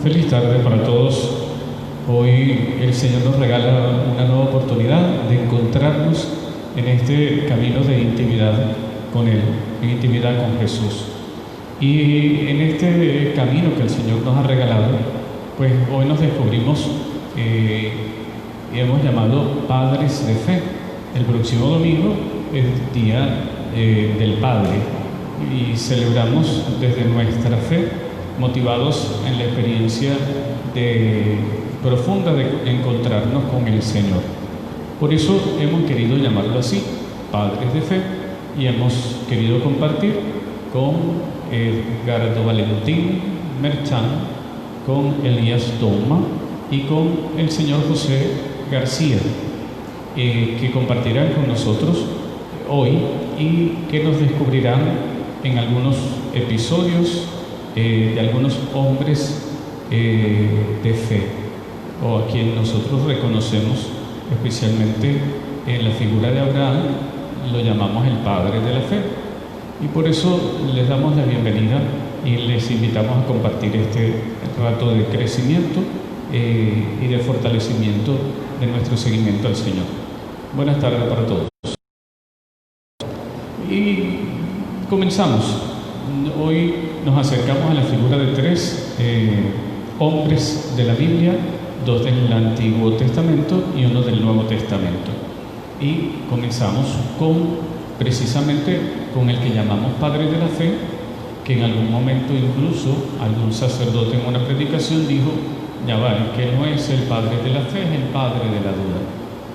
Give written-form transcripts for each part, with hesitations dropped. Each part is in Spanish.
Feliz tarde para todos. Hoy el Señor nos regala una nueva oportunidad de encontrarnos en este camino de intimidad con Él, en intimidad con Jesús. Y en este camino que el Señor nos ha regalado, pues hoy nos descubrimos y hemos llamado Padres de Fe. El próximo domingo es Día del Padre y celebramos desde nuestra fe, motivados en la experiencia profunda de encontrarnos con el Señor. Por eso hemos querido llamarlo así, Padres de Fe, y hemos querido compartir con Edgardo Valentín Merchán, con Elías Toma y con el señor José García, que compartirán con nosotros hoy y que nos descubrirán en algunos episodios de algunos hombres de fe, o a quien nosotros reconocemos especialmente en la figura de Abraham, lo llamamos el padre de la fe, y por eso les damos la bienvenida y les invitamos a compartir este rato de crecimiento y de fortalecimiento de nuestro seguimiento al Señor. Buenas tardes para todos. Y comenzamos. Hoy nos acercamos a la figura de tres hombres de la Biblia, dos del Antiguo Testamento y uno del Nuevo Testamento. Y comenzamos precisamente con el que llamamos Padre de la Fe, que en algún momento incluso algún sacerdote en una predicación dijo: ya va, que no es el Padre de la Fe, es el Padre de la duda,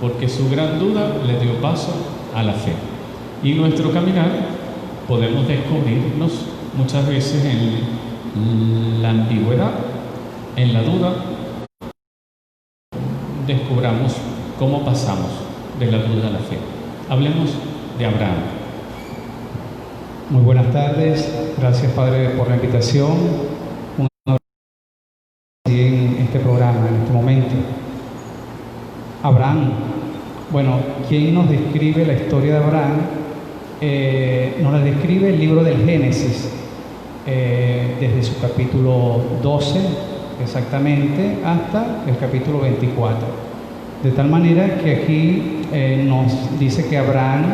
porque su gran duda le dio paso a la fe. Y en nuestro caminar podemos descubrirnos muchas veces en la ambigüedad, en la duda. Descubramos cómo pasamos de la duda a la fe. Hablemos de Abraham. Muy buenas tardes, gracias Padre por la invitación. Un honor en este programa, en este momento. Abraham, bueno, ¿quién nos describe la historia de Abraham? Nos la describe el libro del Génesis, desde su capítulo 12 exactamente hasta el capítulo 24. De tal manera que aquí nos dice que Abraham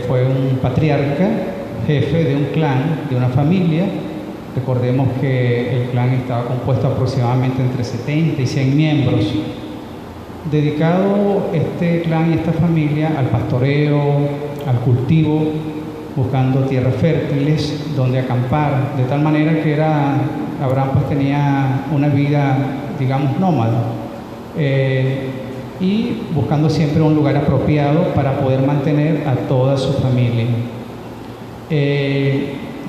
fue un patriarca, jefe de un clan, de una familia. Recordemos que el clan estaba compuesto aproximadamente entre 70 y 100 miembros. Dedicado este clan y esta familia al pastoreo, al cultivo, buscando tierras fértiles donde acampar, de tal manera que Abraham pues tenía una vida, digamos, nómada, y buscando siempre un lugar apropiado para poder mantener a toda su familia.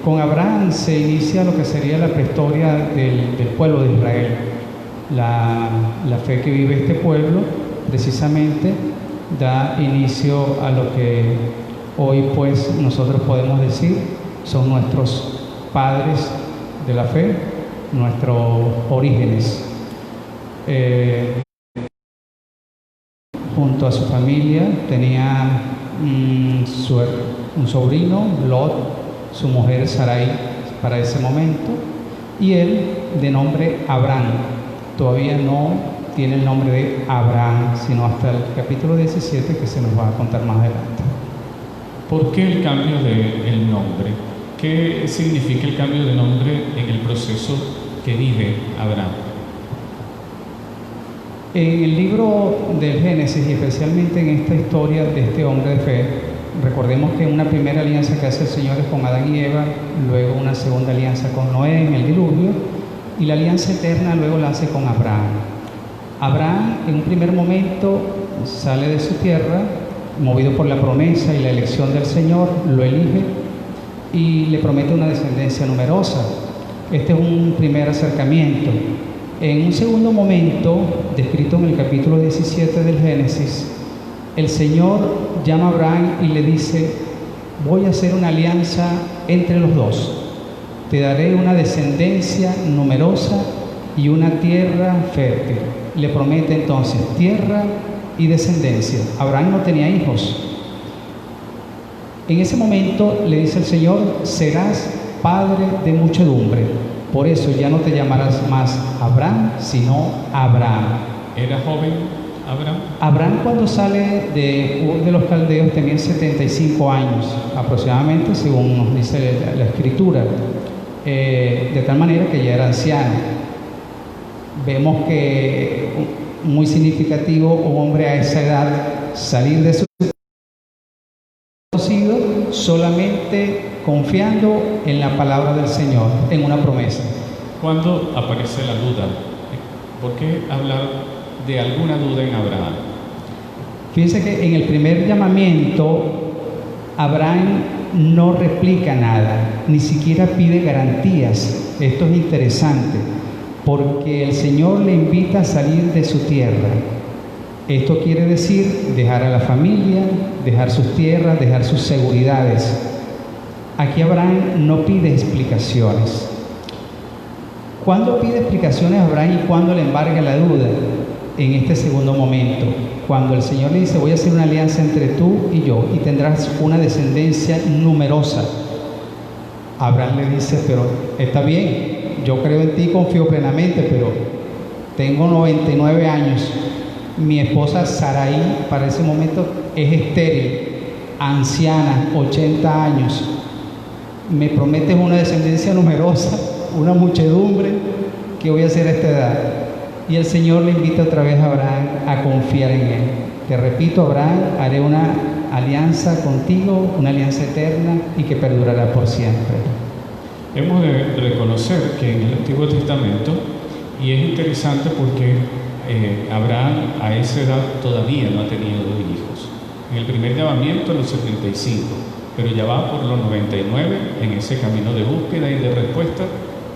Con Abraham se inicia lo que sería la prehistoria del pueblo de Israel. La fe que vive este pueblo precisamente da inicio a lo que hoy pues nosotros podemos decir son nuestros padres de la fe, nuestros orígenes. Junto a su familia tenía un sobrino, Lot, su mujer Sarai para ese momento, y él de nombre Abraham. Todavía no tiene el nombre de Abraham, sino hasta el capítulo 17 que se nos va a contar más adelante. ¿Por qué el cambio del nombre? ¿Qué significa el cambio de nombre en el proceso que vive Abraham? En el libro del Génesis, y especialmente en esta historia de este hombre de fe, recordemos que una primera alianza que hace el Señor es con Adán y Eva, luego una segunda alianza con Noé en el diluvio, y la alianza eterna luego la hace con Abraham. Abraham en un primer momento sale de su tierra, movido por la promesa y la elección del Señor, lo elige y le promete una descendencia numerosa. Este es un primer acercamiento. En un segundo momento, descrito en el capítulo 17 del Génesis, el Señor llama a Abraham y le dice: voy a hacer una alianza entre los dos. Te daré una descendencia numerosa y una tierra fértil. Le promete entonces tierra y descendencia. Abraham no tenía hijos. En ese momento le dice el Señor: serás padre de muchedumbre. Por eso ya no te llamarás más Abraham, sino Abraham. ¿Era joven Abraham? Abraham, cuando sale de Ur de los Caldeos, tenía 75 años aproximadamente, según nos dice la Escritura, de tal manera que ya era anciano. Vemos que muy significativo un hombre a esa edad salir de su conocido solamente confiando en la palabra del Señor, en una promesa. ¿Cuándo aparece la duda? ¿Por qué hablar de alguna duda en Abraham? Fíjense que en el primer llamamiento Abraham no replica nada, ni siquiera pide garantías. Esto es interesante, porque el Señor le invita a salir de su tierra. Esto quiere decir dejar a la familia, dejar sus tierras, dejar sus seguridades. Aquí Abraham no pide explicaciones. ¿Cuándo pide explicaciones a Abraham y cuándo le embarga la duda? En este segundo momento, cuando el Señor le dice: voy a hacer una alianza entre tú y yo y tendrás una descendencia numerosa. Abraham le dice: pero está bien, yo creo en ti, confío plenamente, pero tengo 99 años. Mi esposa Sarai para ese momento es estéril, anciana, 80 años. Me prometes una descendencia numerosa, una muchedumbre. ¿Qué voy a hacer a esta edad? Y el Señor le invita otra vez a Abraham a confiar en Él. Te repito, Abraham, haré una alianza contigo, una alianza eterna y que perdurará por siempre. Hemos de reconocer que en el Antiguo Testamento, y es interesante porque Abraham a esa edad todavía no ha tenido hijos. En el primer llamamiento a los 75, pero ya va por los 99 en ese camino de búsqueda y de respuesta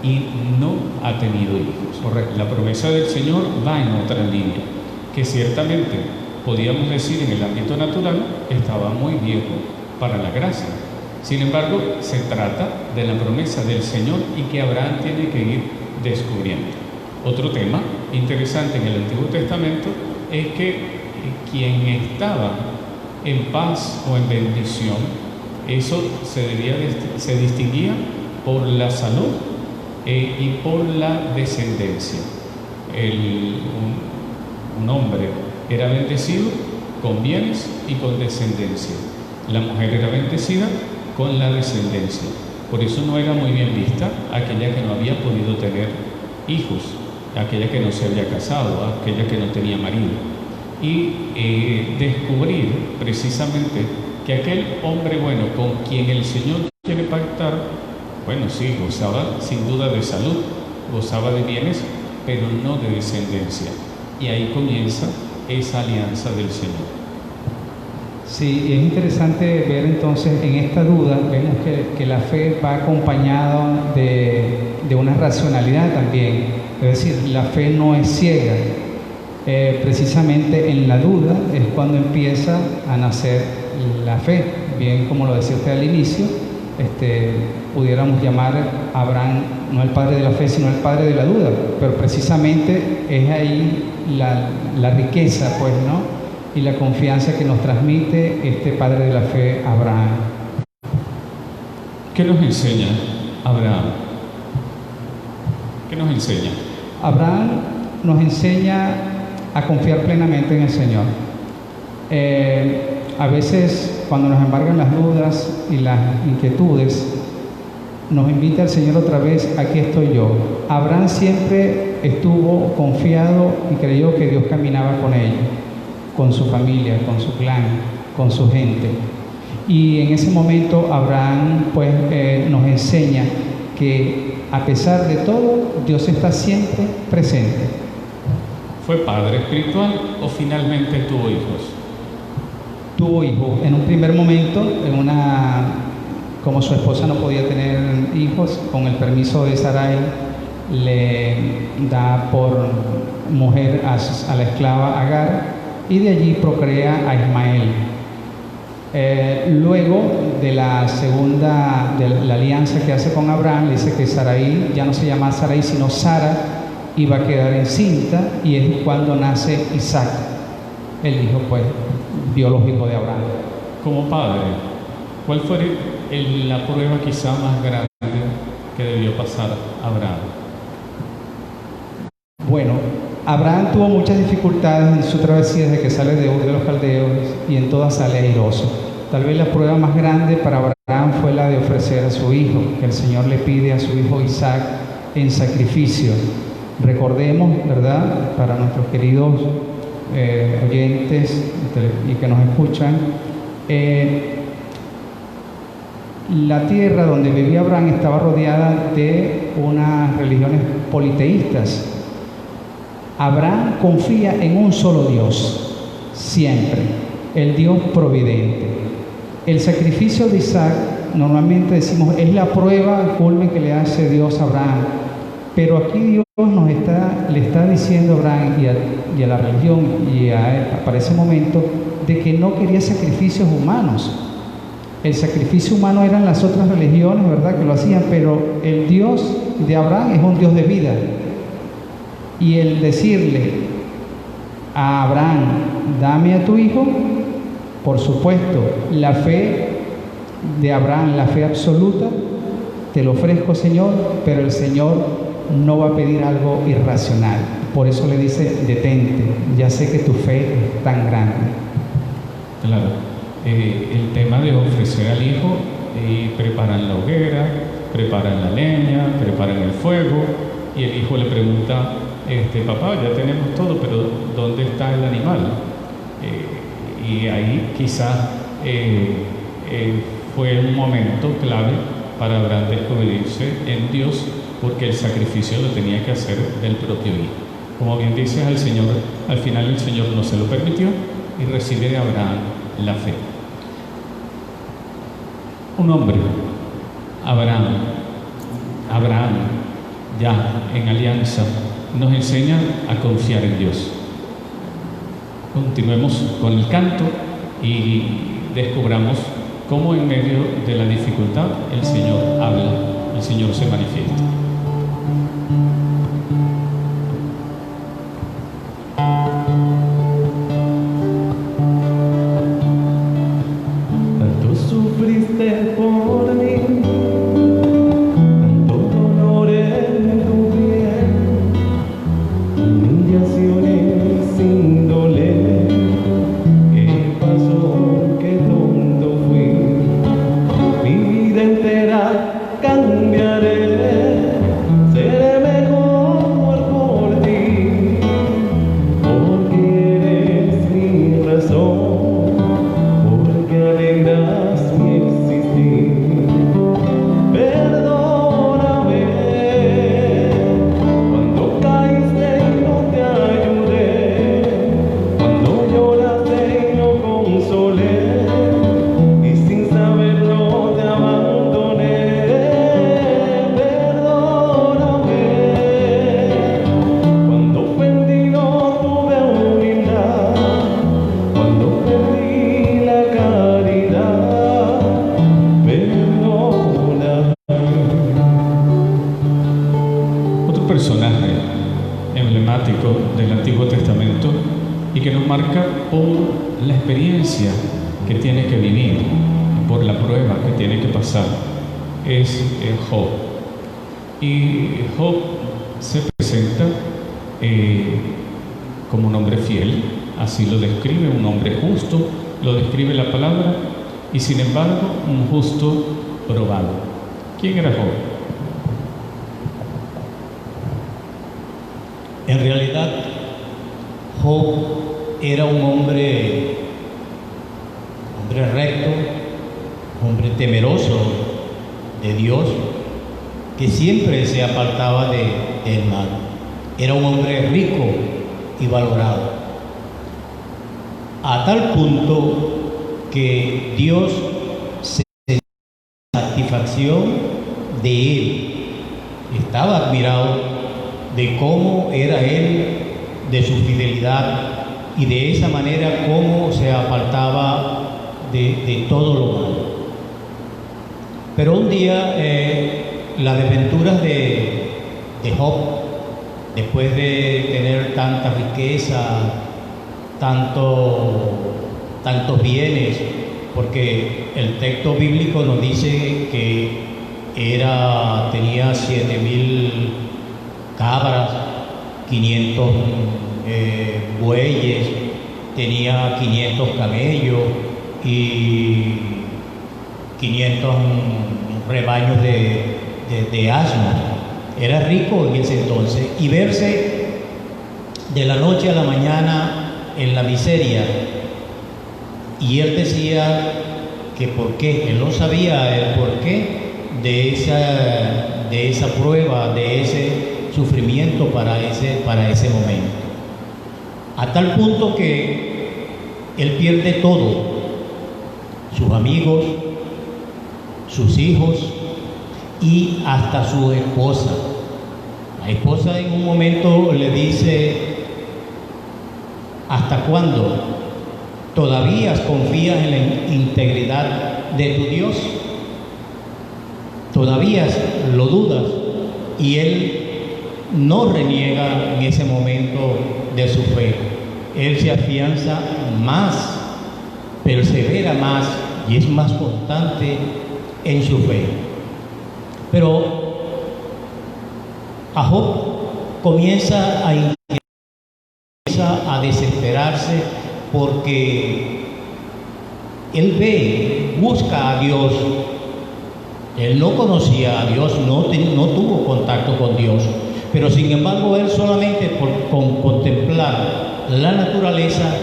y no ha tenido hijos. Correcto. La promesa del Señor va en otra línea, que ciertamente podíamos decir en el ámbito natural estaba muy viejo para la gracia. Sin embargo, se trata de la promesa del Señor y que Abraham tiene que ir descubriendo. Otro tema interesante en el Antiguo Testamento es que quien estaba en paz o en bendición, eso se distinguía por la salud y por la descendencia. Un hombre era bendecido con bienes y con descendencia. La mujer era bendecida con la descendencia. Por eso no era muy bien vista aquella que no había podido tener hijos, aquella que no se había casado, aquella que no tenía marido. Y descubrir precisamente que aquel hombre bueno con quien el Señor quiere pactar, bueno, sí, gozaba sin duda de salud, gozaba de bienes, pero no de descendencia. Y ahí comienza esa alianza del Señor. Sí, es interesante ver entonces en esta duda, vemos que la fe va acompañada de una racionalidad también. Es decir, la fe no es ciega. Precisamente en la duda es cuando empieza a nacer la fe. Bien, como lo decía usted al inicio, pudiéramos llamar a Abraham no el padre de la fe, sino el padre de la duda, pero precisamente es ahí la riqueza, pues, ¿no? Y la confianza que nos transmite este padre de la fe, Abraham. ¿Qué nos enseña Abraham? ¿Qué nos enseña? Abraham nos enseña a confiar plenamente en el Señor. A veces, cuando nos embargan las dudas y las inquietudes, nos invita el Señor otra vez: aquí estoy yo. Abraham siempre estuvo confiado y creyó que Dios caminaba con él, con su familia, con su clan, con su gente. Y en ese momento Abraham pues nos enseña que a pesar de todo, Dios está siempre presente. ¿Fue padre espiritual o finalmente tuvo hijos? Tuvo hijos. En un primer momento, como su esposa no podía tener hijos, con el permiso de Sarai, le da por mujer a la esclava Agar, y de allí procrea a Ismael. Luego de la alianza que hace con Abraham, le dice que Sarai ya no se llama Sarai, sino Sara, y va a quedar encinta, y es cuando nace Isaac, el hijo pues biológico de Abraham. Como padre, ¿cuál fue la prueba quizá más grande que debió pasar Abraham? Bueno, Abraham tuvo muchas dificultades en su travesía desde que sale de Ur de los Caldeos, y en todas sale airoso. Tal vez la prueba más grande para Abraham fue la de ofrecer a su hijo, que el Señor le pide a su hijo Isaac en sacrificio. Recordemos, ¿verdad?, para nuestros queridos oyentes y que nos escuchan, la tierra donde vivía Abraham estaba rodeada de unas religiones politeístas. Abraham confía en un solo Dios, siempre, el Dios providente. El sacrificio de Isaac, normalmente decimos, es la prueba, el culmen que le hace Dios a Abraham. Pero aquí Dios le está diciendo a Abraham y a la religión y a él, para ese momento, de que no quería sacrificios humanos. El sacrificio humano eran las otras religiones, ¿verdad?, que lo hacían, pero el Dios de Abraham es un Dios de vida. Y el decirle a Abraham, dame a tu hijo, por supuesto, la fe de Abraham, la fe absoluta, te lo ofrezco, Señor, pero el Señor no va a pedir algo irracional. Por eso le dice, detente, ya sé que tu fe es tan grande. Claro, el tema de ofrecer al hijo, preparan la hoguera, preparan la leña, preparan el fuego, y el hijo le pregunta, papá, ya tenemos todo, pero ¿dónde está el animal? Y ahí quizás fue un momento clave para Abraham descubrirse en Dios, porque el sacrificio lo tenía que hacer del propio hijo. Como bien dices, al final el Señor no se lo permitió y recibe de Abraham la fe. Un hombre, Abraham, ya en alianza, nos enseña a confiar en Dios. Continuemos con el canto y descubramos cómo en medio de la dificultad el Señor habla, el Señor se manifiesta. Tanto sufriste por mí, tanto dolor en tu piel, humillaciones sin doler. ¿Qué pasó? ¿Qué tonto fui? Mi vida entera cambiaré. marca por la experiencia que tiene que vivir, por la prueba que tiene que pasar. Es Job. Y Job se presenta como un hombre fiel, así lo describe, un hombre justo, lo describe la palabra, y sin embargo un justo probado. ¿Quién era Job? En realidad, Job era un hombre recto, hombre temeroso de Dios, que siempre se apartaba del mal. Era un hombre rico y valorado, a tal punto que Dios se tenía satisfacción de él. Estaba admirado de cómo era él, de su fidelidad, y de esa manera cómo se apartaba de todo lo malo. Pero un día las desventuras de Job, después de tener tanta riqueza, tantos bienes, porque el texto bíblico nos dice que tenía 7,000 cabras, 500 bueyes, tenía 500 camellos y 500 rebaños de asnos. Era rico en ese entonces, y verse de la noche a la mañana en la miseria, y él decía que por qué, él no sabía el porqué de esa prueba, de ese sufrimiento para ese momento, a tal punto que él pierde todo: sus amigos, sus hijos y hasta su esposa. La esposa en un momento le dice: ¿hasta cuándo todavía confías en la integridad de tu Dios? ¿Todavía lo dudas? Y él no reniega en ese momento de su fe. Él se afianza más, persevera más y es más constante en su fe. Pero a Job comienza a desesperarse, porque él busca a Dios. Él no conocía a Dios, no tuvo contacto con Dios, pero sin embargo él solamente con contemplar la naturaleza,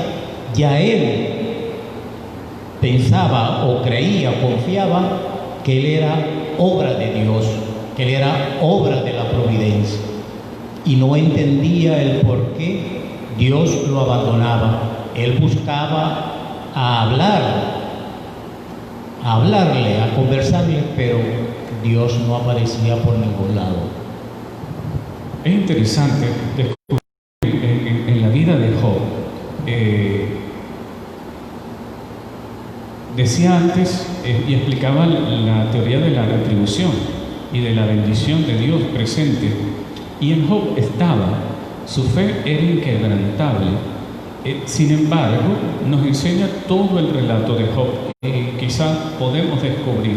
ya él pensaba o creía, confiaba que él era obra de Dios, que él era obra de la providencia, y no entendía el por qué Dios lo abandonaba. Él buscaba hablarle, a conversarle, pero Dios no aparecía por ningún lado. Es interesante descubrir en la vida de Job. Decía antes y explicaba la teoría de la retribución y de la bendición de Dios presente, y en Job su fe era inquebrantable. Sin embargo, nos enseña todo el relato de Job. Quizá podemos descubrir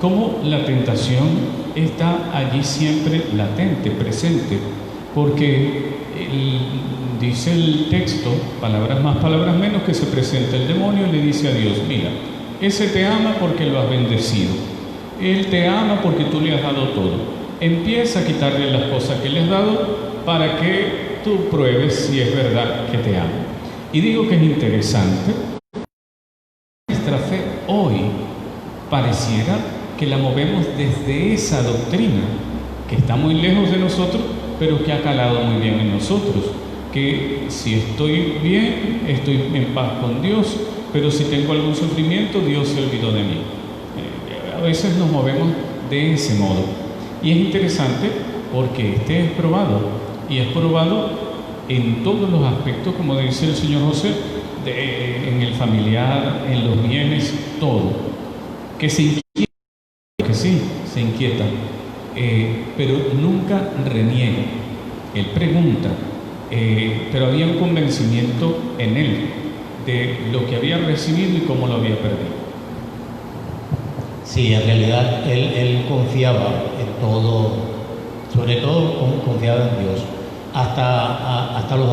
cómo la tentación está allí siempre latente, presente, porque dice el texto, palabras más, palabras menos, que se presenta el demonio y le dice a Dios: mira, ese te ama porque lo has bendecido, él te ama porque tú le has dado todo, empieza a quitarle las cosas que le has dado para que tú pruebes si es verdad que te ama. Y digo que es interesante, nuestra fe hoy pareciera que la movemos desde esa doctrina que está muy lejos de nosotros, pero que ha calado muy bien en nosotros, que si estoy bien, estoy en paz con Dios, pero si tengo algún sufrimiento, Dios se olvidó de mí. A veces nos movemos de ese modo, y es interesante porque este es probado, y es probado en todos los aspectos, como dice el señor José, en el familiar, en los bienes, todo. Que se inquieta, que sí, se inquieta, pero nunca reniega. Él pregunta: pero había un convencimiento en él de lo que había recibido y cómo lo había perdido. Sí, en realidad él confiaba en todo, sobre todo confiaba en Dios. Hasta los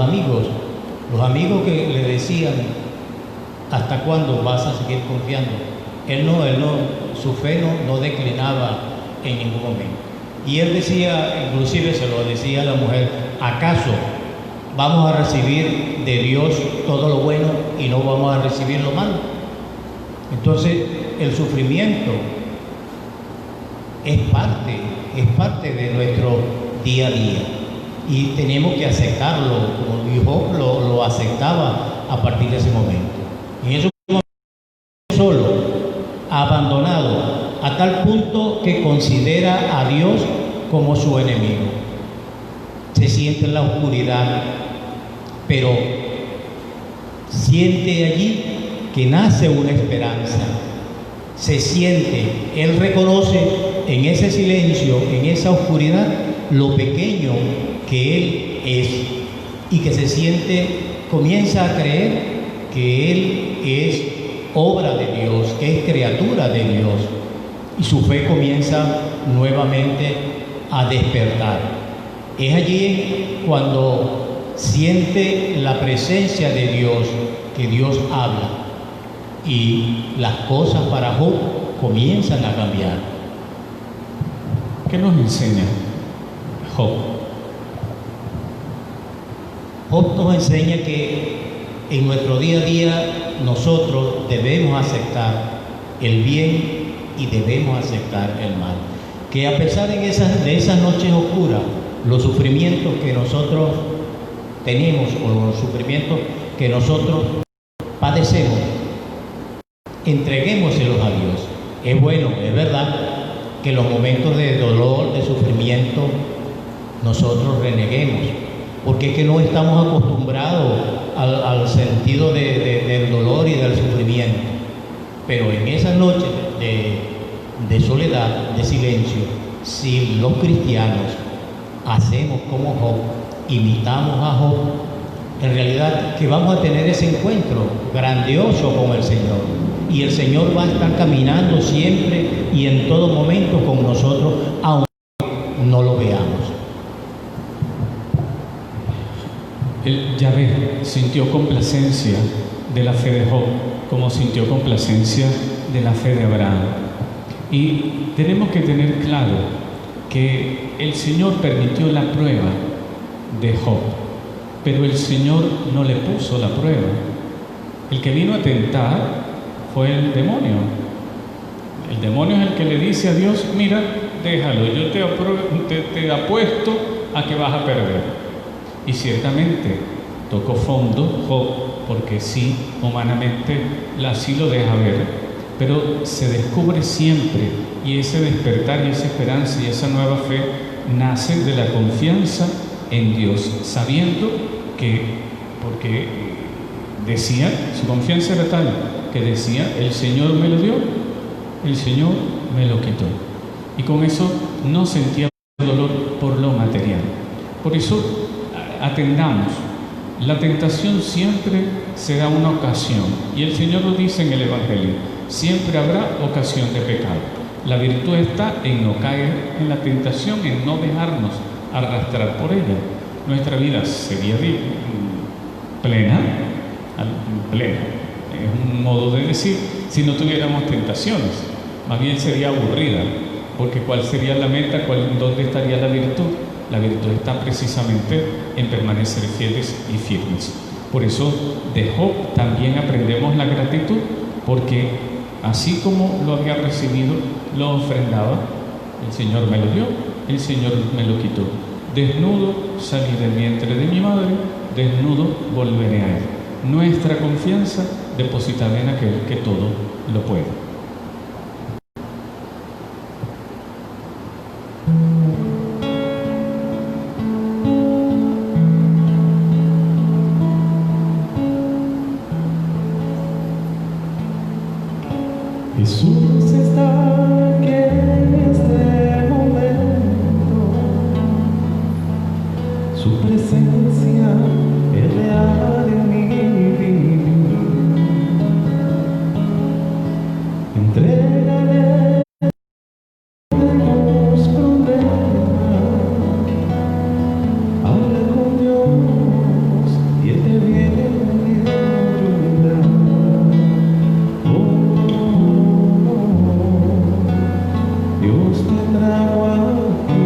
amigos que le decían, ¿hasta cuándo vas a seguir confiando? Él no, su fe no declinaba en ningún momento. Y él decía, inclusive se lo decía a la mujer, ¿acaso vamos a recibir de Dios todo lo bueno y no vamos a recibir lo malo? Entonces, el sufrimiento es parte de nuestro día a día y tenemos que aceptarlo, como dijo, lo aceptaba a partir de ese momento. En ese momento solo, abandonado, a tal punto que considera a Dios como su enemigo. Se siente en la oscuridad, pero siente allí que nace una esperanza. Se siente, él reconoce en ese silencio, en esa oscuridad, lo pequeño que él es y que se siente, comienza a creer que él es obra de Dios, que es criatura de Dios, y su fe comienza nuevamente a despertar. Es allí cuando siente la presencia de Dios, que Dios habla, y las cosas para Job comienzan a cambiar. ¿Qué nos enseña Job? Job nos enseña que en nuestro día a día nosotros debemos aceptar el bien y debemos aceptar el mal. Que a pesar de esas noches oscuras, los sufrimientos que nosotros tenemos o los sufrimientos que nosotros padecemos, entreguémoselos a Dios. Es bueno, es verdad, que en los momentos de dolor, de sufrimiento, nosotros reneguemos, porque es que no estamos acostumbrados al sentido del dolor y del sufrimiento. Pero en esas noches de soledad, de silencio, si los cristianos hacemos como Job, imitamos a Job, en realidad que vamos a tener ese encuentro grandioso con el Señor. Y el Señor va a estar caminando siempre y en todo momento con nosotros, aunque no lo veamos. Yahvé sintió complacencia de la fe de Job, como sintió complacencia de la fe de Abraham. Y tenemos que tener claro que el Señor permitió la prueba de Job, pero el Señor no le puso la prueba. El que vino a tentar fue el demonio. El demonio es el que le dice a Dios, mira, déjalo, yo te apuesto a que vas a perder. Y ciertamente tocó fondo Job, porque sí, humanamente, sí lo deja ver, pero se descubre siempre, y ese despertar y esa esperanza y esa nueva fe nace de la confianza en Dios, sabiendo que, porque decía, su confianza era tal, que decía, el Señor me lo dio, el Señor me lo quitó. Y con eso no sentía dolor por lo material. Por eso atendamos, la tentación siempre será una ocasión, y el Señor lo dice en el Evangelio, siempre habrá ocasión de pecado. La virtud está en no caer en la tentación, en no dejarnos arrastrar por ella. Nuestra vida sería plena, es un modo de decir, si no tuviéramos tentaciones. Más bien sería aburrida, porque ¿cuál sería la meta? ¿Dónde estaría la virtud? La virtud está precisamente en permanecer fieles y firmes. Por eso de Job también aprendemos la gratitud, porque así como lo había recibido, lo ofrendaba. El Señor me lo dio, el Señor me lo quitó. Desnudo salí del vientre de mi madre, desnudo volveré a Él. Nuestra confianza depositada en aquel que todo lo puede. Jesús está aquí en este momento, su presencia Entrégale los problemas, habla con Dios y Él te viene a ayudar. Dios te trajo aquí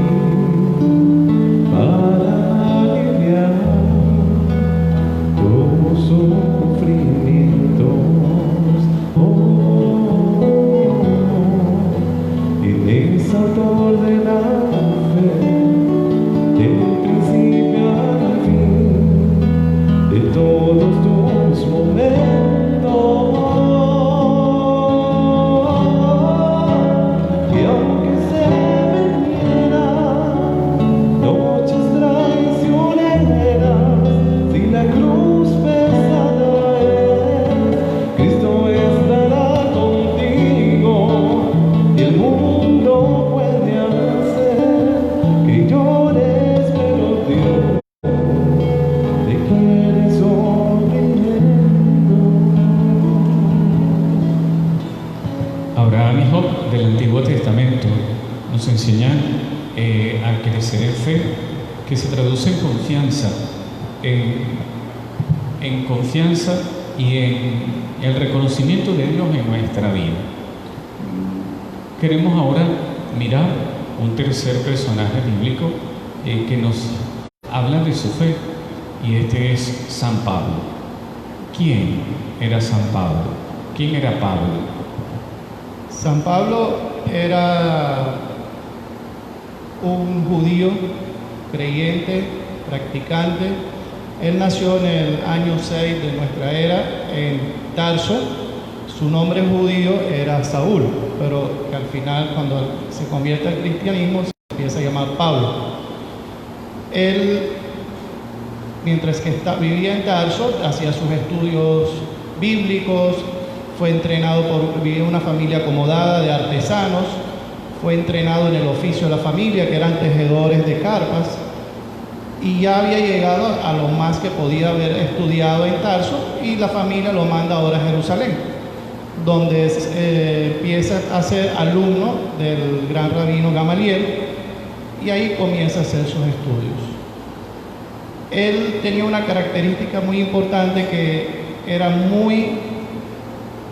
para aliviar tus sufrimientos. Él es autor de la fe, del principio al fin, de todos tus momentos. Y aunque se venieran noches traicioneras, si la cruz pesada es, Cristo estará contigo. Y el mundo puede hacer que llores, pero Dios te quiere sonriendo. Abraham y Job del Antiguo Testamento nos enseñan a crecer en fe, que se traduce en confianza, en confianza y en el reconocimiento de Dios en nuestra vida. Queremos ahora mirar un tercer personaje bíblico que nos habla de su fe, y este es San Pablo. ¿Quién era San Pablo? ¿Quién era Pablo? San Pablo era un judío creyente, practicante. Él nació en el año 6 de nuestra era en Tarso. Su nombre judío era Saúl, pero que al final, cuando se convierte al cristianismo, se empieza a llamar Pablo. Él, mientras que vivía en Tarso, hacía sus estudios bíblicos, fue entrenado vivía en una familia acomodada de artesanos, fue entrenado en el oficio de la familia, que eran tejedores de carpas, y ya había llegado a lo más que podía haber estudiado en Tarso, y la familia lo manda ahora a Jerusalén, donde empieza a ser alumno del gran rabino Gamaliel, y ahí comienza a hacer sus estudios. Él tenía una característica muy importante, que era muy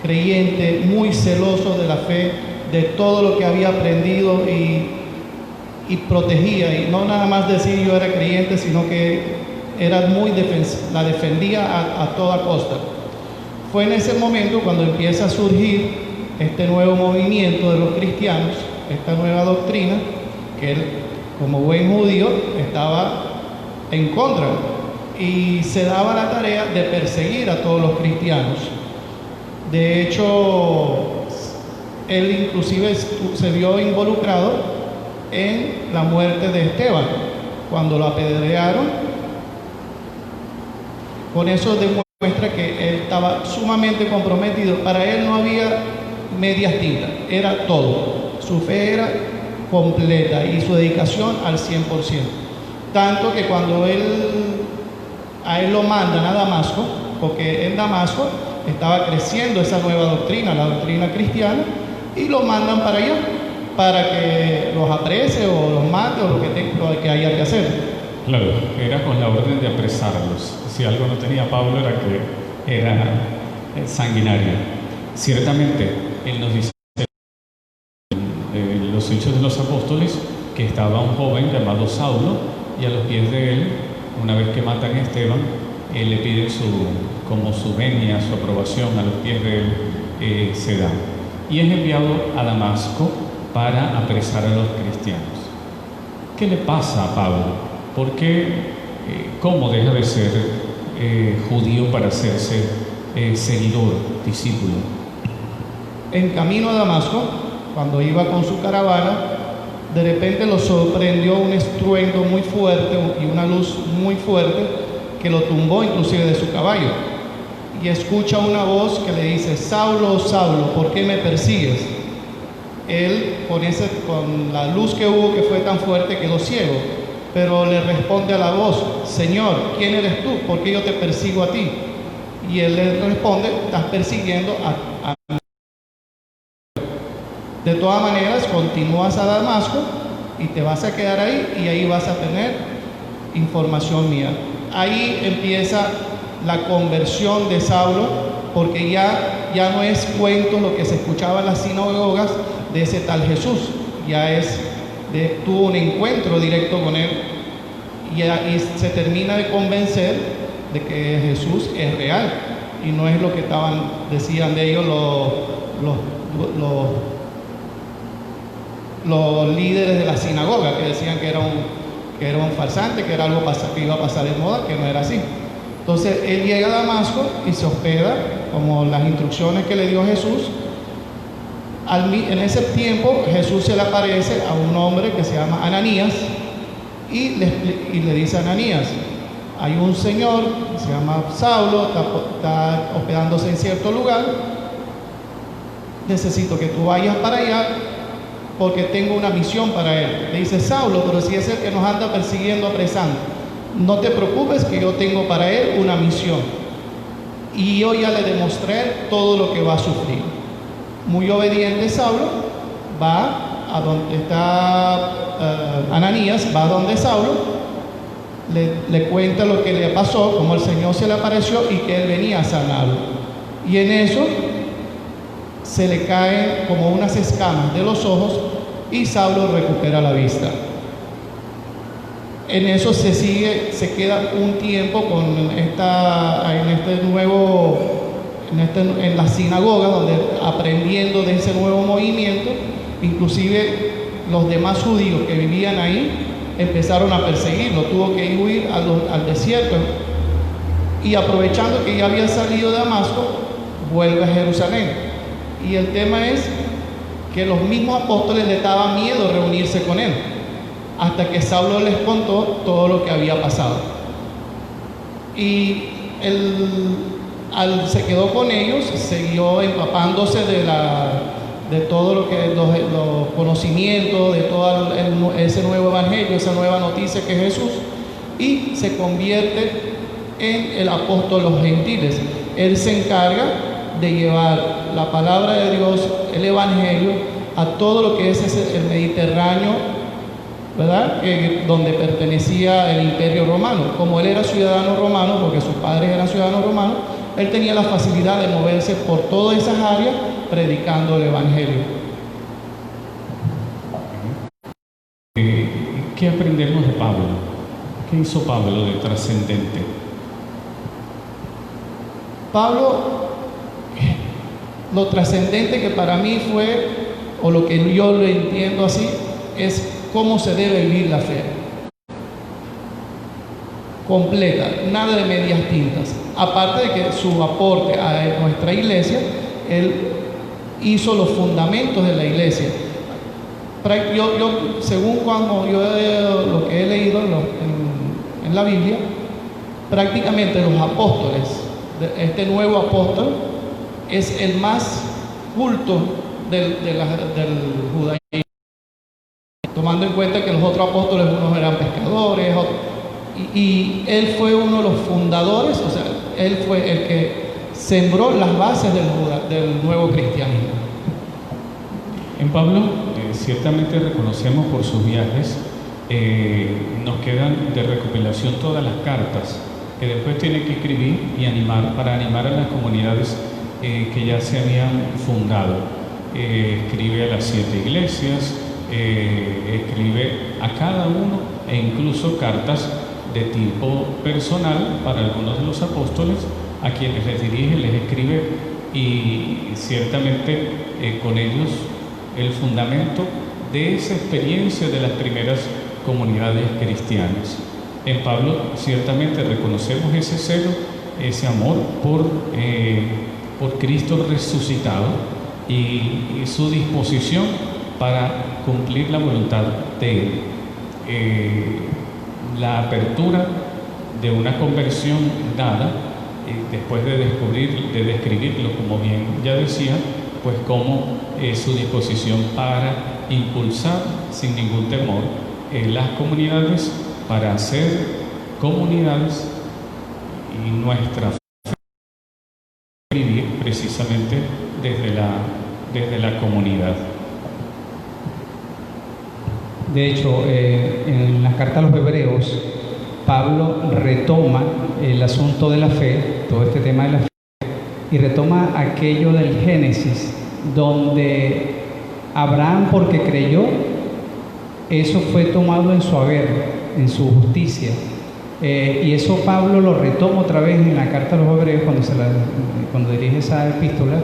creyente, muy celoso de la fe, de todo lo que había aprendido, y protegía, y no nada más decir yo era creyente, sino que era muy la defendía a toda costa. Fue en ese momento cuando empieza a surgir este nuevo movimiento de los cristianos, esta nueva doctrina, que él, como buen judío, estaba en contra, y se daba la tarea de perseguir a todos los cristianos. De hecho, él inclusive se vio involucrado en la muerte de Esteban, cuando lo apedrearon. Con eso demuestra que él estaba sumamente comprometido. Para él no había medias tintas, era todo. Su fe era completa y su dedicación al 100%. Tanto que cuando a él lo mandan a Damasco, porque en Damasco estaba creciendo esa nueva doctrina, la doctrina cristiana, y lo mandan para allá, para que los aprese o los mate o lo que haya que hacer. Claro, era con la orden de apresarlos. Si algo no tenía Pablo era que era sanguinario. Ciertamente, él nos dice en los Hechos de los Apóstoles que estaba un joven llamado Saulo, y a los pies de él, una vez que matan a Esteban, él le pide como su venia, su aprobación, a los pies de él se da. Y es enviado a Damasco para apresar a los cristianos. ¿Qué le pasa a Pablo? ¿Por qué? ¿Cómo deja de ser judío para hacerse seguidor, discípulo? En camino a Damasco, cuando iba con su caravana, de repente lo sorprendió un estruendo muy fuerte y una luz muy fuerte que lo tumbó inclusive de su caballo. Y escucha una voz que le dice: Saulo, Saulo, ¿por qué me persigues? Él, con la luz que hubo, que fue tan fuerte, quedó ciego, pero le responde a la voz: Señor, ¿quién eres tú? ¿Por qué yo te persigo a ti? Y él le responde: estás persiguiendo a De todas maneras, continúas a Damasco y te vas a quedar ahí y ahí vas a tener información mía. Ahí empieza la conversión de Saulo, porque ya no es cuento lo que se escuchaba en las sinagogas de ese tal Jesús, tuvo un encuentro directo con él y se termina de convencer de que Jesús es real y no es lo que decían de ellos los líderes de la sinagoga, que decían que era un farsante, que era algo que iba a pasar de moda, que no era así. Entonces él llega a Damasco y se hospeda, como las instrucciones que le dio Jesús. En ese tiempo Jesús se le aparece a un hombre que se llama Ananías y le dice a Ananías: hay un señor que se llama Saulo, está hospedándose en cierto lugar, necesito que tú vayas para allá porque tengo una misión para él. Le dice: Saulo, pero si es el que nos anda persiguiendo, apresando, no te preocupes que yo tengo para él una misión y yo ya le demostré todo lo que va a sufrir. Muy obediente Saulo, va a donde está Ananías, va a donde Saulo, le cuenta lo que le pasó, cómo el Señor se le apareció y que él venía a sanarlo. Y en eso se le caen como unas escamas de los ojos y Saulo recupera la vista. En eso se queda un tiempo en la sinagoga, donde aprendiendo de ese nuevo movimiento. Inclusive los demás judíos que vivían ahí empezaron a perseguirlo, tuvo que huir al desierto, y aprovechando que ya había salido de Damasco, vuelve a Jerusalén. Y el tema es que los mismos apóstoles le daba miedo reunirse con él, hasta que Saulo les contó todo lo que había pasado. Y se quedó con ellos, siguió empapándose de todo lo que los conocimientos, de todo ese nuevo evangelio, esa nueva noticia que es Jesús, y se convierte en el apóstol de los gentiles. Él se encarga de llevar la palabra de Dios, el evangelio, a todo lo que es el Mediterráneo, ¿verdad? Donde pertenecía el Imperio Romano. Como él era ciudadano romano, porque sus padres eran ciudadanos romanos, él tenía la facilidad de moverse por todas esas áreas predicando el evangelio. ¿Qué aprendemos de Pablo? ¿Qué hizo Pablo de trascendente? Pablo, lo trascendente que para mí fue, o lo que yo lo entiendo así, es cómo se debe vivir la fe. Completa, nada de medias tintas. Aparte de que su aporte a nuestra iglesia, él hizo los fundamentos de la iglesia. Según lo que he leído en la Biblia, prácticamente los apóstoles, este nuevo apóstol, es el más culto del judaísmo, tomando en cuenta que los otros apóstoles, unos eran pescadores, y él fue uno de los fundadores, o sea, él fue el que sembró las bases del nuevo cristianismo. En Pablo, ciertamente reconocemos por sus viajes, nos quedan de recopilación todas las cartas que después tiene que escribir y para animar a las comunidades que ya se habían fundado. Escribe a las 7 iglesias, escribe a cada uno, e incluso cartas de tipo personal para algunos de los apóstoles, a quienes les dirige, les escribe, y ciertamente con ellos el fundamento de esa experiencia de las primeras comunidades cristianas. En Pablo ciertamente reconocemos ese celo, ese amor por Cristo resucitado y su disposición para cumplir la voluntad de Él. La apertura de una conversión dada, después de describirlo, como bien ya decía, pues como su disposición para impulsar sin ningún temor las comunidades, para hacer comunidades, y nuestra fe vivir precisamente desde la comunidad. De hecho, en la carta a los Hebreos, Pablo retoma el asunto de la fe, todo este tema de la fe, y retoma aquello del Génesis, donde Abraham, porque creyó, eso fue tomado en su haber, en su justicia. Y eso Pablo lo retoma otra vez en la carta a los Hebreos cuando dirige esa epístola,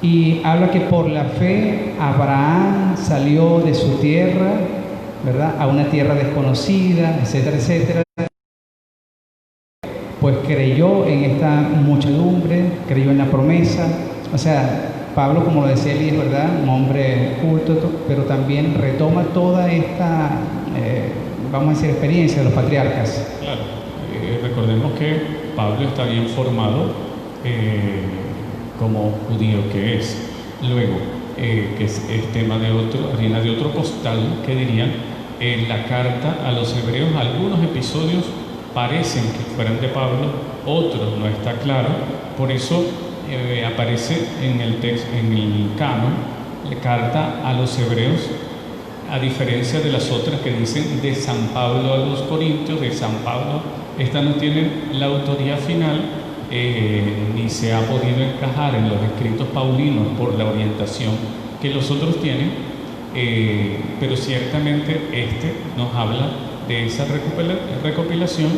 y habla que por la fe Abraham salió de su tierra, ¿verdad?, a una tierra desconocida, etcétera, etcétera. Pues creyó en esta muchedumbre, creyó en la promesa. O sea, Pablo, como lo decía Elías, ¿verdad?, un hombre culto, pero también retoma toda esta, vamos a decir, experiencia de los patriarcas. Claro, recordemos que Pablo está bien formado como judío que es. Luego, que es tema de harina de otro costal, que dirían, en la carta a los hebreos, algunos episodios parecen que fueran de Pablo, otros no está claro. Por eso aparece en el texto, en el canon, la carta a los hebreos, a diferencia de las otras que dicen de San Pablo a los Corintios, de San Pablo. Estas no tienen la autoría final, ni se ha podido encajar en los escritos paulinos por la orientación que los otros tienen, pero ciertamente este nos habla de esa recopilación,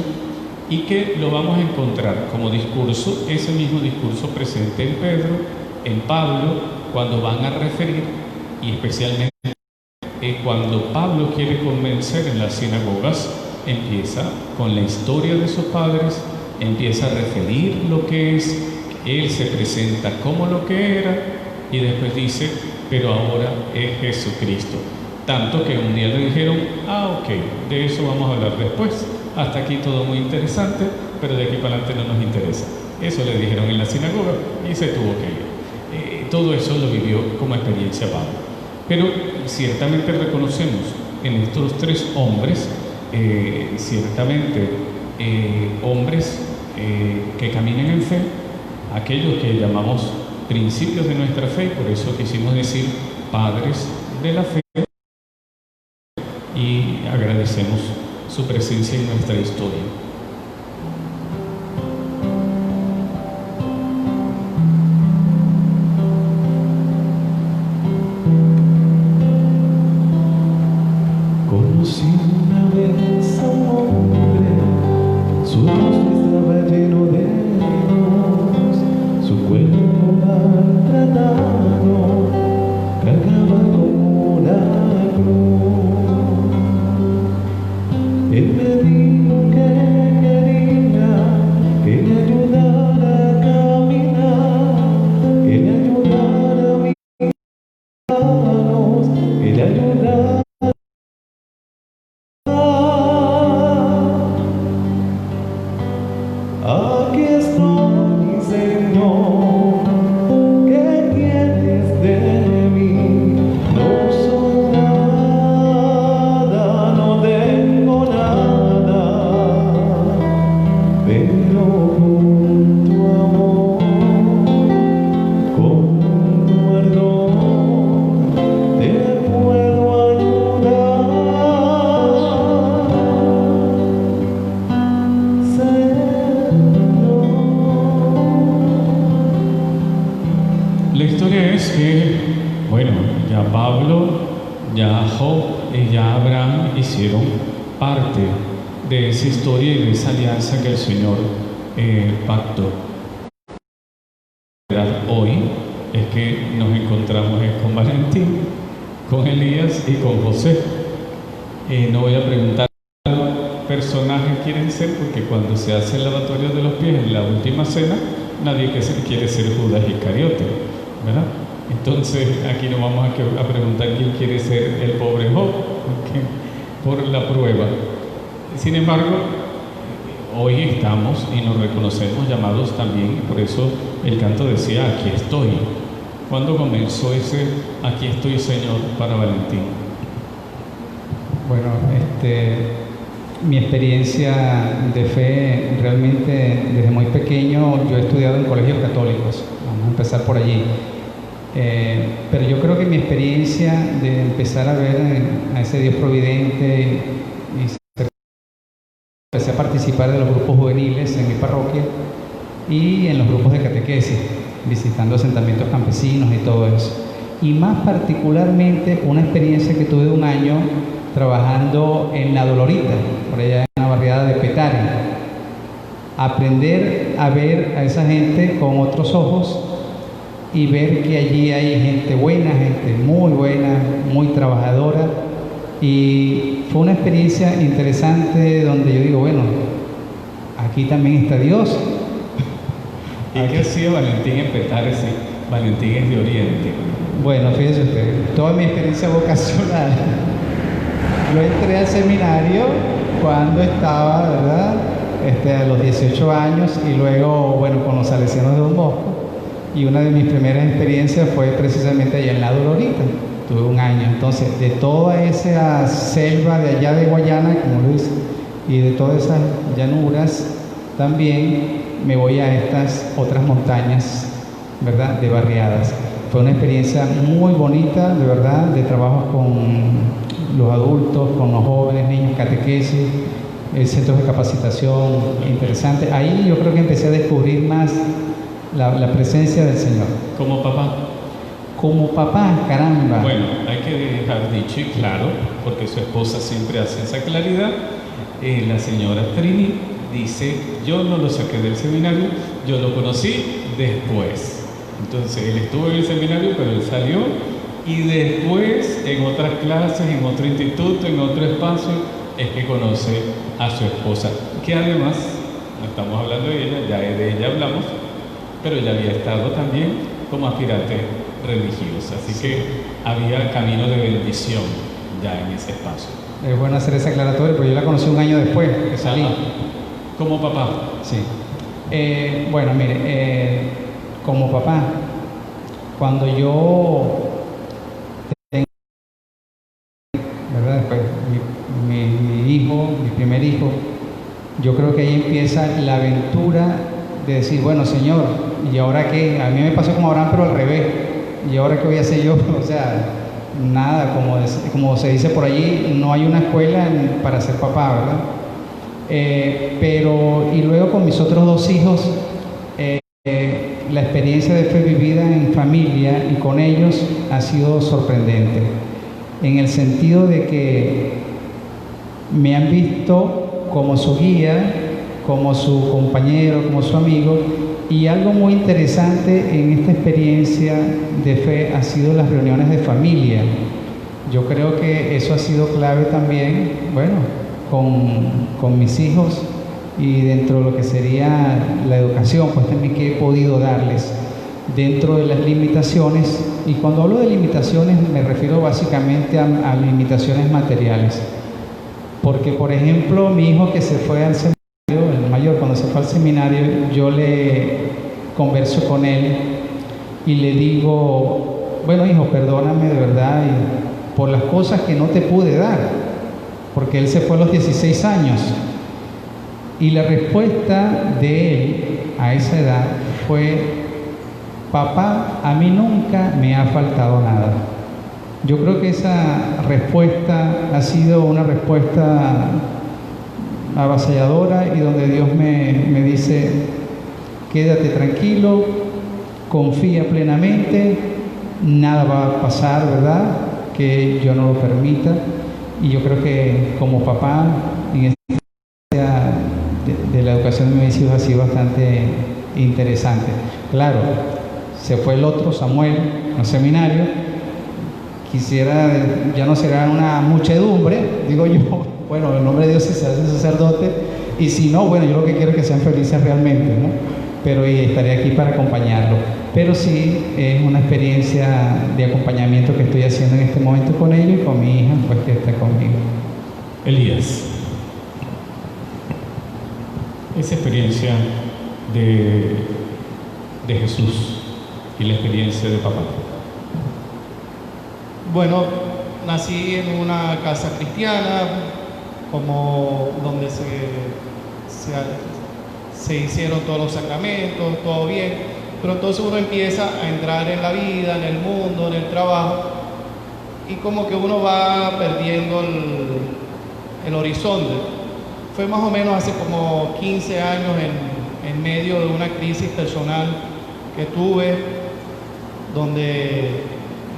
y que lo vamos a encontrar como discurso, ese mismo discurso presente en Pedro, en Pablo, cuando van a referir, y especialmente cuando Pablo quiere convencer en las sinagogas, empieza con la historia de sus padres, empieza a referir lo que es, él se presenta como lo que era, y después dice, pero ahora es Jesucristo. Tanto que un día le dijeron, ok, de eso vamos a hablar después. Hasta aquí todo muy interesante, pero de aquí para adelante no nos interesa. Eso le dijeron en la sinagoga y se tuvo que ir. Todo eso lo vivió como experiencia Pablo. Pero ciertamente reconocemos en estos tres hombres, ciertamente hombres que caminan en fe, aquellos que llamamos principios de nuestra fe, y por eso quisimos decir padres de la fe, y agradecemos su presencia en nuestra historia. Conocí una vez a un hombre, su rostro estaba lleno de luz, su cuerpo maltratado cargaba como una cruz. Él me dijo que quería que le ayudara a caminar, que le ayudara a mis manos, que le ayudara. Aquí estoy, Señor, ¿qué quieres de mí? No soy nada, no tengo nada, pero con tu amor, con tu ardor, te puedo ayudar. La historia es que, bueno, ya Pablo, ya Job y ya Abraham hicieron parte de esa historia y de esa alianza que el Señor pactó. Hoy es que nos encontramos con Valentín, con Elías y con José. No voy a preguntar qué personajes quieren ser, porque cuando se hace el lavatorio de los pies en la última cena, nadie quiere ser Judas Iscariote, ¿verdad? Entonces aquí no vamos a preguntar quién quiere ser el pobre Job, por la prueba. Sin embargo, hoy estamos y nos reconocemos llamados también, por eso el canto decía, aquí estoy. ¿Cuándo comenzó ese aquí estoy, Señor, para Valentín? Bueno, mi experiencia de fe realmente desde muy pequeño, yo he estudiado en colegios católicos, vamos a empezar por allí. Pero yo creo que mi experiencia de empezar a ver a ese Dios providente y empecé a participar de los grupos juveniles en mi parroquia y en los grupos de catequesis, visitando asentamientos campesinos y todo eso. Y más particularmente una experiencia que tuve de un año trabajando en La Dolorita, por allá en la barriada de Petare. Aprender a ver a esa gente con otros ojos y ver que allí hay gente buena, gente muy buena, muy trabajadora. Y fue una experiencia interesante donde yo digo, bueno, aquí también está Dios. ¿Y qué hacía Valentín en Petare? Sí, Valentín es de Oriente. Bueno, fíjese usted, toda mi experiencia vocacional, yo entré al seminario cuando estaba, ¿verdad? A los 18 años y luego, bueno, con los salesianos de Don Bosco. Y una de mis primeras experiencias fue precisamente allá en La Dolorita. Tuve un año. Entonces, de toda esa selva de allá de Guayana, como lo dice, y de todas esas llanuras, también me voy a estas otras montañas, ¿verdad?, de barriadas. Fue una experiencia muy bonita, de verdad, de trabajo con los adultos, con los jóvenes, niños, catequesis, centros de capacitación interesante. Ahí yo creo que empecé a descubrir más la presencia del Señor. ¿Como papá? Como papá, caramba. Bueno, hay que dejar dicho y claro, porque su esposa siempre hace esa claridad. La señora Trini dice, yo no lo saqué del seminario, yo lo conocí después. Entonces, él estuvo en el seminario, pero él salió y después, en otras clases, en otro instituto, en otro espacio, es que conoce a su esposa, que además, no estamos hablando de ella, ya de ella hablamos, pero ella había estado también como aspirante religiosa, así que había camino de bendición ya en ese espacio. Es bueno hacer esa aclaratoria, porque yo la conocí un año después que salí. ¿Como papá? Sí. Bueno, mire, como papá, cuando yo tengo, ¿verdad? Después, mi hijo, mi primer hijo, yo creo que ahí empieza la aventura de decir, bueno, Señor, ¿y ahora qué? A mí me pasó como Abraham, pero al revés. ¿Y ahora qué voy a hacer yo? O sea, nada, como se dice por allí, no hay una escuela para ser papá, ¿verdad? Y luego con mis otros dos hijos, la experiencia de fe vivida en familia y con ellos ha sido sorprendente, en el sentido de que me han visto como su guía, como su compañero, como su amigo, y algo muy interesante en esta experiencia de fe ha sido las reuniones de familia. Yo creo que eso ha sido clave también, bueno, con mis hijos y dentro de lo que sería la educación, pues también que he podido darles dentro de las limitaciones. Y cuando hablo de limitaciones me refiero básicamente a limitaciones materiales. Porque, por ejemplo, mi hijo que se fue al seminario, el mayor, cuando se fue al seminario, yo le converso con él y le digo, bueno, hijo, perdóname de verdad y por las cosas que no te pude dar, porque él se fue a los 16 años. Y la respuesta de él a esa edad fue, papá, a mí nunca me ha faltado nada. Yo creo que esa respuesta ha sido una respuesta avasalladora y donde Dios me dice, quédate tranquilo, confía plenamente, nada va a pasar, ¿verdad?, que yo no lo permita. Y yo creo que como papá, en esta de la educación de mis hijos ha sido bastante interesante. Claro, se fue el otro, Samuel, al seminario. Quisiera, ya no será una muchedumbre, digo yo, bueno, en nombre de Dios si se hace sacerdote, y si no, bueno, yo lo que quiero es que sean felices realmente, ¿no? Pero estaré aquí para acompañarlo. Pero sí, es una experiencia de acompañamiento que estoy haciendo en este momento con ellos y con mi hija, pues que está conmigo. Elías, esa experiencia de Jesús y la experiencia de papá. Bueno, nací en una casa cristiana, como donde se hicieron todos los sacramentos, todo bien, pero entonces uno empieza a entrar en la vida, en el mundo, en el trabajo, y como que uno va perdiendo el horizonte. Fue más o menos hace como 15 años en medio de una crisis personal que tuve, donde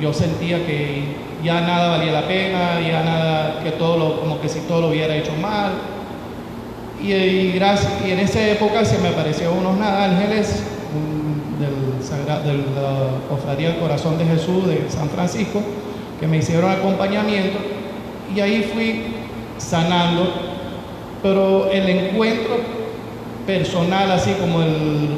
yo sentía que ya nada valía la pena, ya nada, que como que si todo lo hubiera hecho mal. Y en esa época se me aparecieron unos ángeles de la Cofradía del Corazón de Jesús de San Francisco, que me hicieron acompañamiento, y ahí fui sanando, pero el encuentro personal, así como el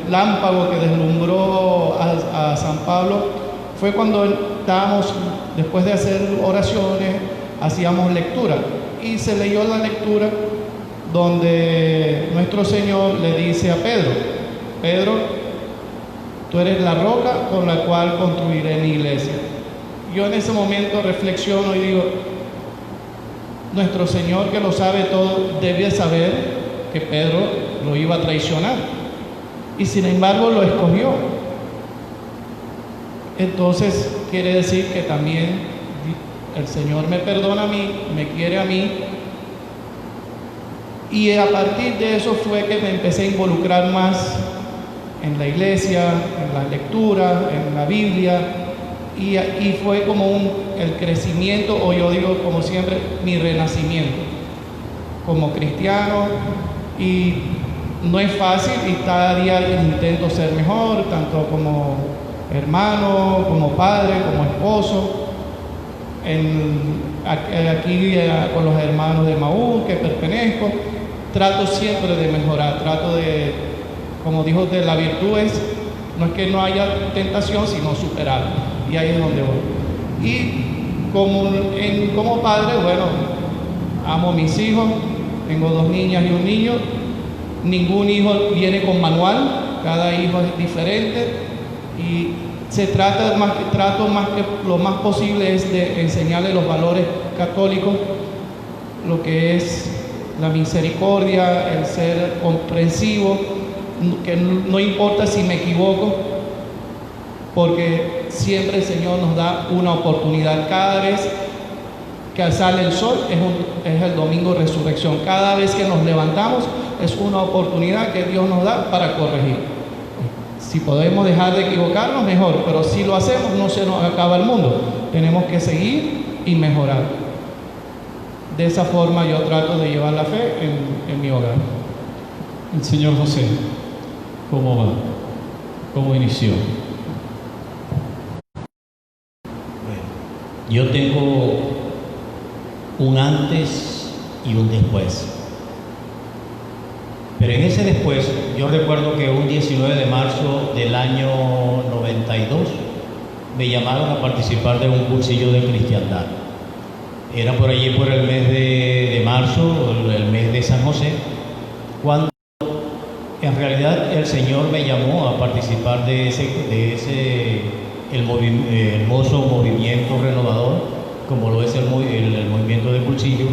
relámpago que deslumbró a San Pablo, fue cuando estábamos, después de hacer oraciones, hacíamos lectura, y se leyó la lectura donde nuestro Señor le dice a Pedro: Pedro, tú eres la roca con la cual construiré mi iglesia. Yo en ese momento reflexiono y digo, nuestro Señor, que lo sabe todo, debe saber que Pedro lo iba a traicionar, y sin embargo lo escogió. Entonces quiere decir que también el Señor me perdona a mí, me quiere a mí. Y a partir de eso fue que me empecé a involucrar más en la iglesia, en la lectura, en la Biblia, y fue como el crecimiento, o yo digo como siempre, mi renacimiento como cristiano. Y no es fácil, y cada día intento ser mejor, tanto como hermano, como padre, como esposo. Aquí con los hermanos de Maús que pertenezco, trato siempre de mejorar, trato de, como dijo, de la virtud no es que no haya tentación, sino superar, y ahí es donde voy. Y como padre, bueno, amo a mis hijos, tengo 2 niñas y un niño. Ningún hijo viene con manual, cada hijo es diferente, y trato más que lo más posible es de enseñarles los valores católicos, lo que es la misericordia, el ser comprensivo, que no importa si me equivoco, porque siempre el Señor nos da una oportunidad. Cada vez que sale el sol es el domingo de resurrección. Cada vez que nos levantamos es una oportunidad que Dios nos da para corregir. Si podemos dejar de equivocarnos, mejor, pero si lo hacemos, no se nos acaba el mundo. Tenemos que seguir y mejorar. De esa forma yo trato de llevar la fe en mi hogar. El señor José, ¿cómo va? ¿Cómo inició? Bueno, yo tengo un antes y un después. Pero en ese después, yo recuerdo que un 19 de marzo del año 92 me llamaron a participar de un cursillo de cristiandad. Era por allí por el mes de marzo, el mes de San José, cuando en realidad el Señor me llamó a participar de ese hermoso movimiento renovador, como lo es el movimiento de cursillo.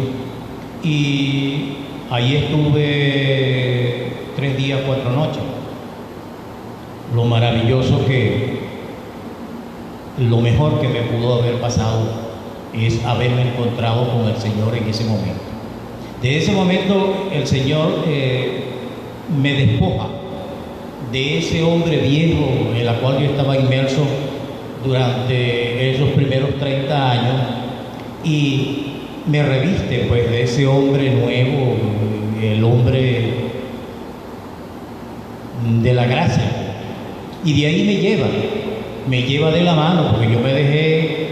Y ahí estuve 3 días, 4 noches. Lo maravilloso lo mejor que me pudo haber pasado es haberme encontrado con el Señor en ese momento. De ese momento el Señor me despoja de ese hombre viejo en el cual yo estaba inmerso durante esos primeros 30 años, y me reviste pues de ese hombre nuevo, el hombre de la gracia, y de ahí me lleva de la mano, porque yo me dejé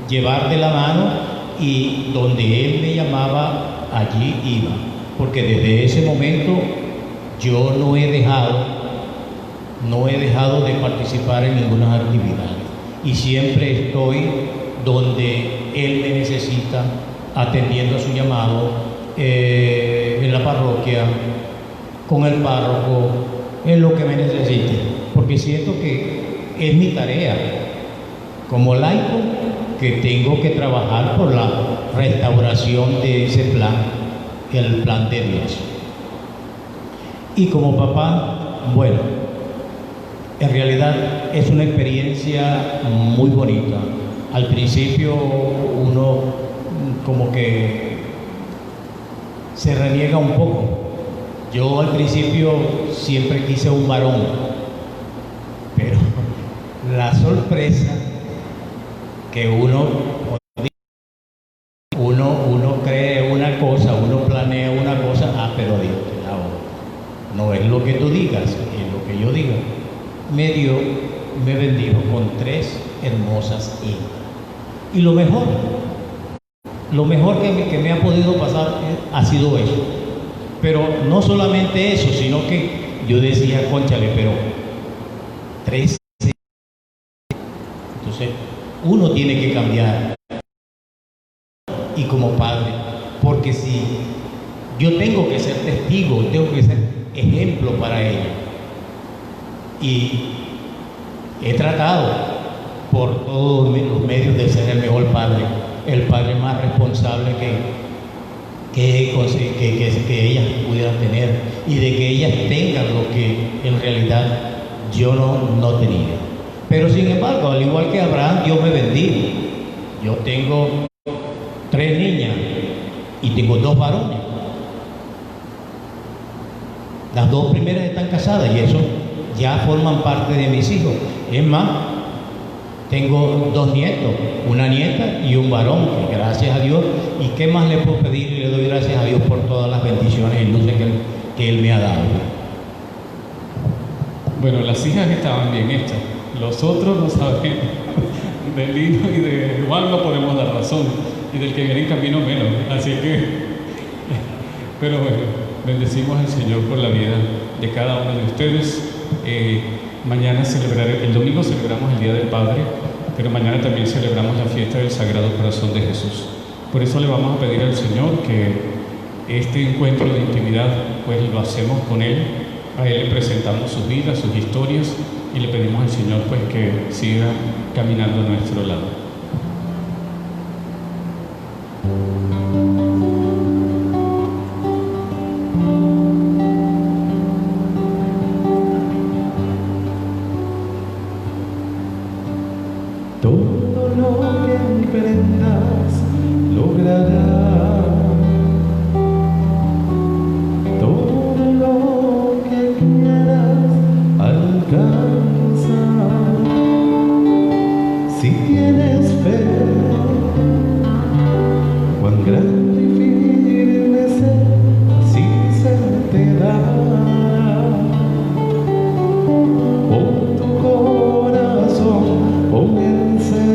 llevar de la mano, y donde él me llamaba, allí iba, porque desde ese momento yo no he dejado de participar en ninguna actividad, y siempre estoy donde él me necesita, atendiendo a su llamado, en la parroquia, con el párroco, en lo que me necesite, porque siento que es mi tarea como laico, que tengo que trabajar por la restauración de ese plan, el plan de Dios. Y como papá, bueno, en realidad es una experiencia muy bonita. Al principio uno como que se reniega un poco. Yo al principio siempre quise un varón, pero la sorpresa que uno cree una cosa, uno planea una cosa, pero Dios te da otra. No es lo que tú digas, es lo que yo diga. Me bendijo con 3 hermosas hijas. Y lo mejor que me ha podido pasar ha sido eso. Pero no solamente eso, sino que yo decía, cónchale, pero 3. Entonces, uno tiene que cambiar. Y como padre, porque si yo tengo que ser testigo, tengo que ser ejemplo para ella. Y he tratado por todos los medios de ser el mejor padre, el padre más responsable que ellas pudieran tener, y de que ellas tengan lo que en realidad yo no tenía. Pero sin embargo, al igual que Abraham, Dios me bendijo. Yo tengo 3 niñas y tengo 2 varones. Las 2 primeras están casadas y eso ya forman parte de mis hijos. Es más, tengo 2 nietos, una nieta y un varón, que gracias a Dios, y qué más le puedo pedir, y le doy gracias a Dios por todas las bendiciones y luces que Él me ha dado. Bueno, las hijas estaban bien hechas, los otros no saben. De Lino y de Juan no podemos dar razón, y del que viene en camino menos, así que, pero bueno, bendecimos al Señor por la vida de cada uno de ustedes. Mañana el domingo celebramos el Día del Padre, pero mañana también celebramos la fiesta del Sagrado Corazón de Jesús. Por eso le vamos a pedir al Señor que este encuentro de intimidad, pues lo hacemos con Él. A Él le presentamos sus vidas, sus historias, y le pedimos al Señor pues que siga caminando a nuestro lado. Todo lo que emprendas lograrás. Todo lo que quieras alcanzar. Si tienes fe, cuán grande y firme así se te dará. Pon tu corazón, pon el Señor,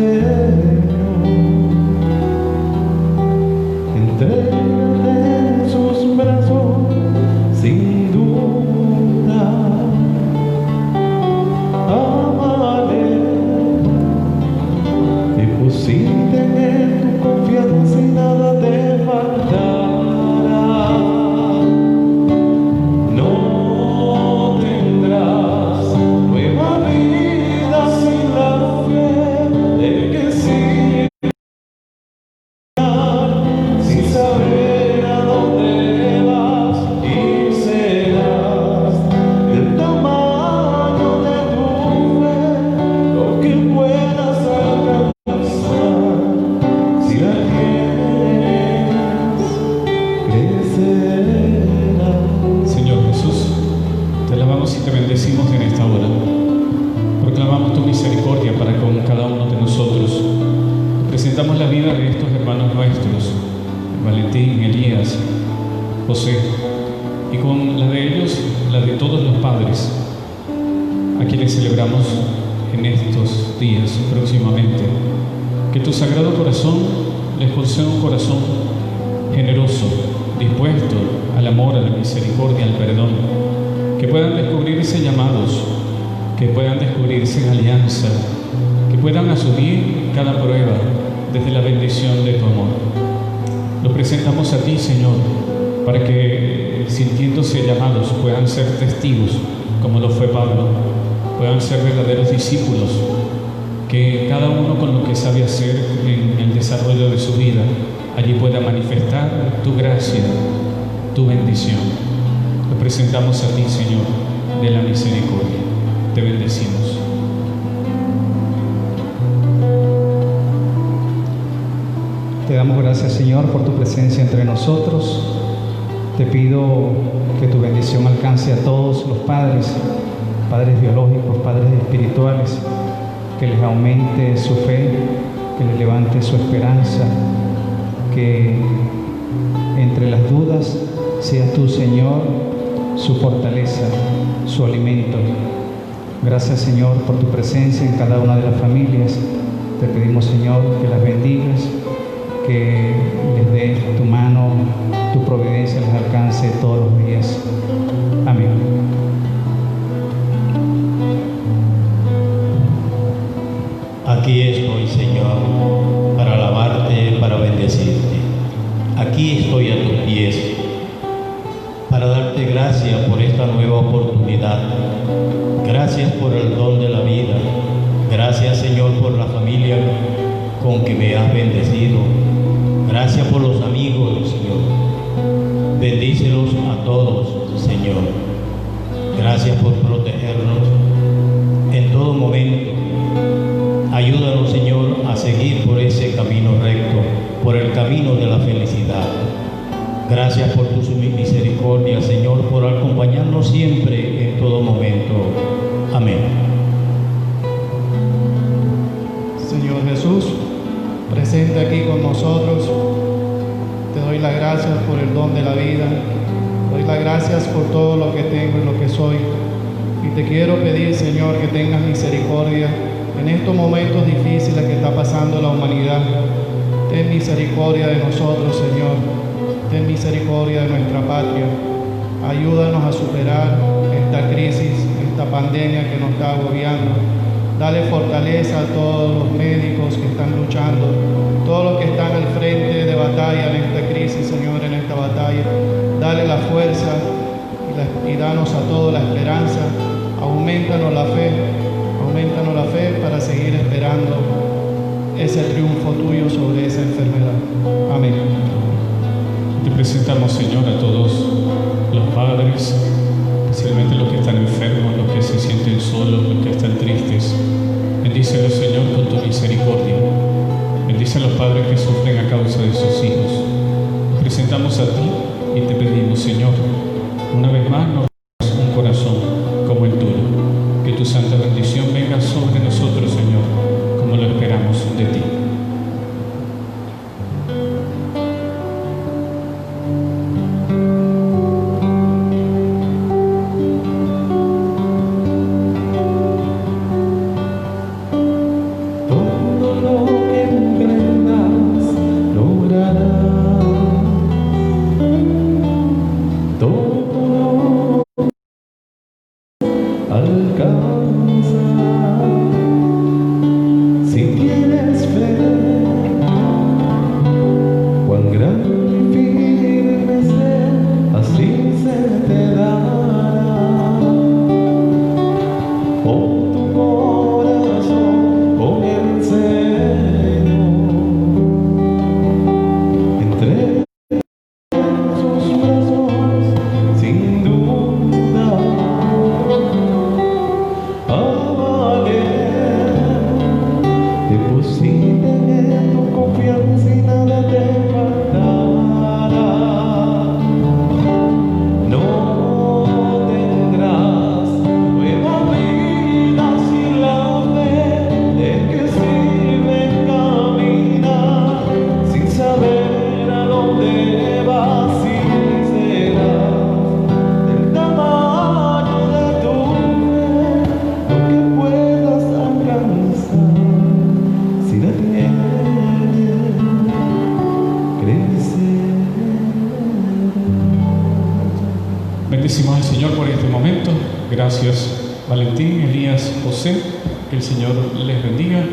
entrégate en sus brazos sin duda. Amale, deposita en él tu confianza y nada te faltará. No tendrás nueva vida sin la fe de que sigue sin saber a dónde vas, y serás del tamaño de tu fe lo que puedas alcanzar. Si la tienes, crecerá. Señor Jesús, te alabamos y te bendecimos en esta hora. Proclamamos tu misericordia para con cada uno de nosotros. Presentamos la vida de estos hermanos nuestros, Valentín, Elías, José, y con la de ellos, la de todos los padres, a quienes celebramos en estos días próximamente. Que tu Sagrado Corazón les conceda un corazón generoso, dispuesto al amor, a la misericordia, al perdón, que puedan descubrirse llamados, que puedan descubrirse en alianza, que puedan asumir cada prueba desde la bendición de tu amor. Los presentamos a ti, Señor, para que, sintiéndose llamados, puedan ser testigos, como lo fue Pablo, puedan ser verdaderos discípulos, que cada uno con lo que sabe hacer en el desarrollo de su vida, allí pueda manifestar tu gracia, tu bendición. Lo presentamos a ti, Señor, de la misericordia. Te bendecimos. Te damos gracias, Señor, por tu presencia entre nosotros. Te pido que tu bendición alcance a todos los padres, padres biológicos, padres espirituales, que les aumente su fe, que les levante su esperanza, que entre las dudas seas tú, Señor, su fortaleza, su alimento. Gracias, Señor, por tu presencia en cada una de las familias. Te pedimos, Señor, que las bendigas, que les des tu mano, tu providencia les alcance todos los días. Amén. Aquí estoy, Señor, para alabarte, para bendecirte. Aquí estoy a tus pies, para darte gracias por esta nueva oportunidad. Gracias por el don de la vida. Gracias, Señor, por la familia con que me has bendecido. Gracias por los amigos, Señor. Bendícelos a todos, Señor. Gracias por protegernos en todo momento. Ayúdanos, Señor, a seguir por ese camino recto, por el camino de la felicidad. Gracias por tu misericordia, Señor, por acompañarnos siempre en todo momento. Amén. Señor Jesús, presente aquí con nosotros, te doy las gracias por el don de la vida, te doy las gracias por todo lo que tengo y lo que soy. Y te quiero pedir, Señor, que tengas misericordia en estos momentos difíciles que está pasando la humanidad. Ten misericordia de nosotros, Señor. Ten misericordia de nuestra patria. Ayúdanos a superar esta crisis, esta pandemia que nos está agobiando. Dale fortaleza a todos los médicos que están luchando, todos los que están al frente de batalla en esta crisis, Señor, en esta batalla. Dale la fuerza y danos a todos la esperanza. Aumentanos la fe para seguir esperando ese triunfo tuyo sobre esa enfermedad. Amén. Te presentamos, Señor, a todos los padres, especialmente los que están enfermos, los que se sienten solos, los que están tristes. Bendícelos, Señor, con tu misericordia. Bendice a los padres que sufren a causa de sus hijos. Te presentamos a ti y te pedimos, Señor, una vez más nos des un corazón como el tuyo. Que tu santa bendición venga sobre nosotros, Señor, como lo esperamos de ti. Todo lo que emprendas lograrás. Todo lo alcanzas. Si tienes fe, cuán grande y firme ser, así se te dará. Pon tu corazón con el Señor, entre sus brazos, sin duda, a valer. Deposita en tu confianza y nada te faltará. No tendrás nueva vida sin la fe. ¿De qué sirve caminar sin saber a dónde vas? Y serás del tamaño de tu fe lo que puedas alcanzar si la tienes crecer. Bendecimos al Señor por este momento. Gracias, Valentín, Elías, José. Que el Señor les bendiga,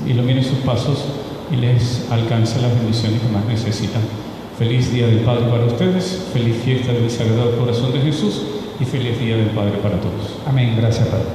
ilumine sus pasos y les alcance las bendiciones que más necesitan. Feliz Día del Padre para ustedes, feliz fiesta del Sagrado Corazón de Jesús y feliz Día del Padre para todos. Amén. Gracias, Padre.